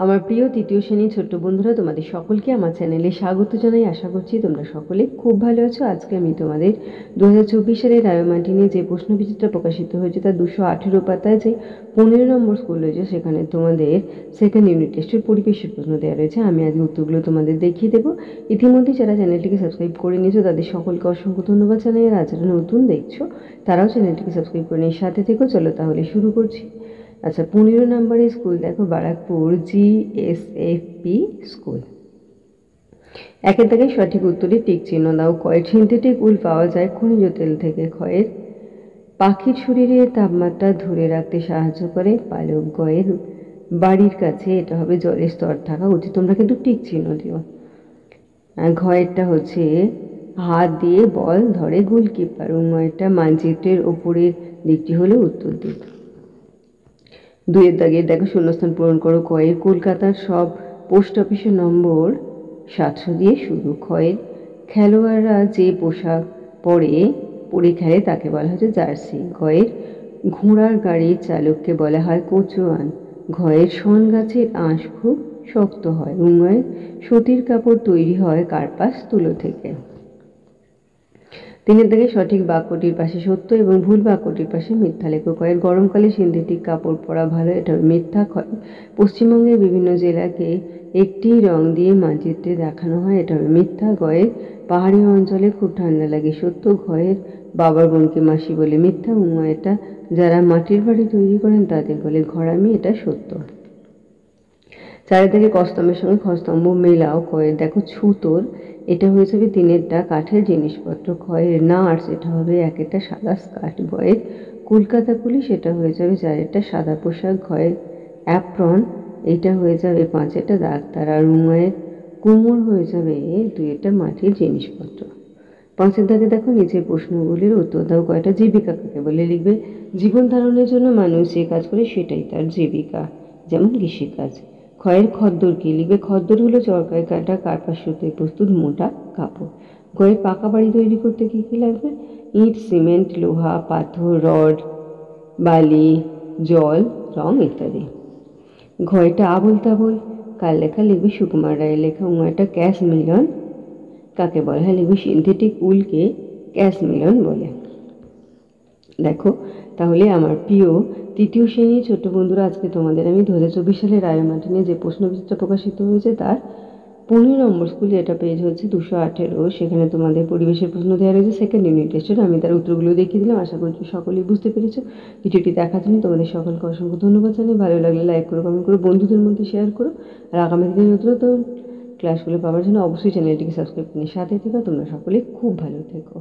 আমার প্রিয় তৃতীয় শ্রেণীর ছোট্ট বন্ধুরা, তোমাদের সকলকে আমার চ্যানেলে স্বাগত জানাই। আশা করছি তোমরা সকলে খুব ভালো আছো। আজকে আমি তোমাদের 2024 সালের রায়োমার্টিনে যে প্রশ্নবিচিত্রা প্রকাশিত হয়েছে তার 218 পাতায় যে 15 নম্বর স্কুল রয়েছে সেখানে তোমাদের সেকেন্ড ইউনিট টেস্টের পরিবেশের প্রশ্ন দেওয়া রয়েছে। আমি আজকে উত্তরগুলো তোমাদের দেখিয়ে দেবো। ইতিমধ্যে যারা চ্যানেলটিকে সাবস্ক্রাইব করে নিয়েছো তাদের সকলকে অসংখ্য ধন্যবাদ জানাই। আর যারা নতুন দেখছো তারাও চ্যানেলটিকে সাবস্ক্রাইব করে নিয়ে সাথে থেকো। চলো তাহলে শুরু করছি। আচ্ছা, 15 নম্বরের স্কুল দেখো, বারাকপুর GSFP স্কুল। একের দাগে সঠিক উত্তরে টিক চিহ্ন দাও। কয়ের সিনথেটিক উল পাওয়া যায় খনিজ তেল থেকে। ক্ষয়ের পাখির শরীরে তাপমাত্রা ধরে রাখতে সাহায্য করে। পালক গয়ের বাড়ির কাছে, এটা হবে জলের স্তর থাকা উচিত। তোমরা কিন্তু টিক চিহ্ন দিও। ঘয়েরটা হচ্ছে হাত দিয়ে বল ধরে গোলকিপার। ঘয়েরটা মানচিত্রের ওপরের দিকটি হলো উত্তর দিক। দুইয়ের দাগে দেখো শূন্যস্থান পূরণ করো। কয়ের কলকাতার সব পোস্ট অফিসের নম্বর 700 দিয়ে শুরু। ক্ষয়ের খেলোয়াড়রা যে পোশাক পরে খেলে তাকে বলা হচ্ছে জার্সি। ঘয়ের ঘোড়ার গাড়ির চালককে বলা হয় কোচওয়ান। ঘয়ের শন গাছের আঁশ খুব শক্ত হয়। ঘয়ের সুতির কাপড় তৈরি হয় কার্পাস তুলো থেকে। তিনের দাগে সঠিক বাক্যটির পাশে সত্য এবং ভুল বাক্যটির পাশে মিথ্যা লেখো। কয়ের গরমকালে সিনথেটিক কাপড় পরা ভালো, এটা মিথ্যা। ক্ষয় পশ্চিমবঙ্গের বিভিন্ন জেলাকে একটি রং দিয়ে মানচিত্রে দেখানো হয়, এটা হবে মিথ্যা। গয়ের পাহাড়ি অঞ্চলে খুব ঠান্ডা লাগে, সত্য। ঘয়ের বাবার বোনকে মাসি বলে, মিথ্যা। এটা যারা মাটির বাড়ি তৈরি করেন তাদের বলে ঘরামি, এটা সত্য। চারিদিকে কস্তম্ভের সঙ্গে খস্তম্ভ মেলাও। কয়ের দেখো ছুতোর, এটা হয়ে যাবে তিনেরটা কাঠের জিনিসপত্র। ক্ষয়ের নার্স, এটা হবে একেরটা সাদা স্কার্ট। বয়ের কলকাতা পুলিশ, এটা হয়ে যাবে চারেরটা সাদা পোশাক। ঘয়ের অ্যাপ্রন, এটা হয়ে যাবে পাঁচেরটা ডাক্তার। আর উঙয়ের কুমোর হয়ে যাবে দুইটা মাটির জিনিসপত্র। পাঁচের দাগে দেখো নিচের প্রশ্নগুলির উত্তর দাও। কয়টা জীবিকা কাকে বলে লিখবে। জীবন ধারণের জন্য মানুষ যে কাজ করে সেটাই তার জীবিকা, যেমন কৃষিকাজ। ক্ষয়ের খদ্দর কি লিখবে। খদ্দর হলো চরকায় কাটা কার্পাস সুতে প্রস্তুত মোটা কাপড়। গয়ের পাকা বাড়ি তৈরি করতে কি কি লাগবে। ইট, সিমেন্ট, লোহা, পাথর, রড, বালি, জল, রং ইত্যাদি। ঘয়টা আবোল তাবোল কার লেখা লিখবে সুকুমার রায়ের লেখা। একটা ক্যাশ মিলন কাকে বলা হয় লিখবে সিনথেটিক উলকে ক্যাশ মিলন বলে। দেখো তাহলে আমার প্রিয় তৃতীয় শ্রেণীর ছোট্ট বন্ধুরা, আজকে তোমাদের আমি 2024 সালের রায়োমার্টিনে যে প্রশ্নবিচিত্রা প্রকাশিত হয়েছে তার 15 নম্বর স্কুলে, এটা পেজ হচ্ছে 218। সেখানে তোমাদের পরিবেশের প্রশ্ন দেওয়া রয়েছে সেকেন্ড ইউনিট টেস্টের। আমি তার উত্তরগুলো দেখিয়ে দিলাম। আশা করছি সকলেই বুঝতে পেরেছো। ভিডিওটি দেখার জন্য তোমাদের সকলকে অসংখ্য ধন্যবাদ জানাই। ভালো লাগলে লাইক করো, কমেন্ট করো, বন্ধুদের মধ্যে শেয়ার করো। আর আগামী দিনে নতুন ক্লাসগুলো পাওয়ার জন্য অবশ্যই চ্যানেলটিকে সাবস্ক্রাইব করে সাথে থেকো। তোমরা সকলে খুব ভালো থেকো।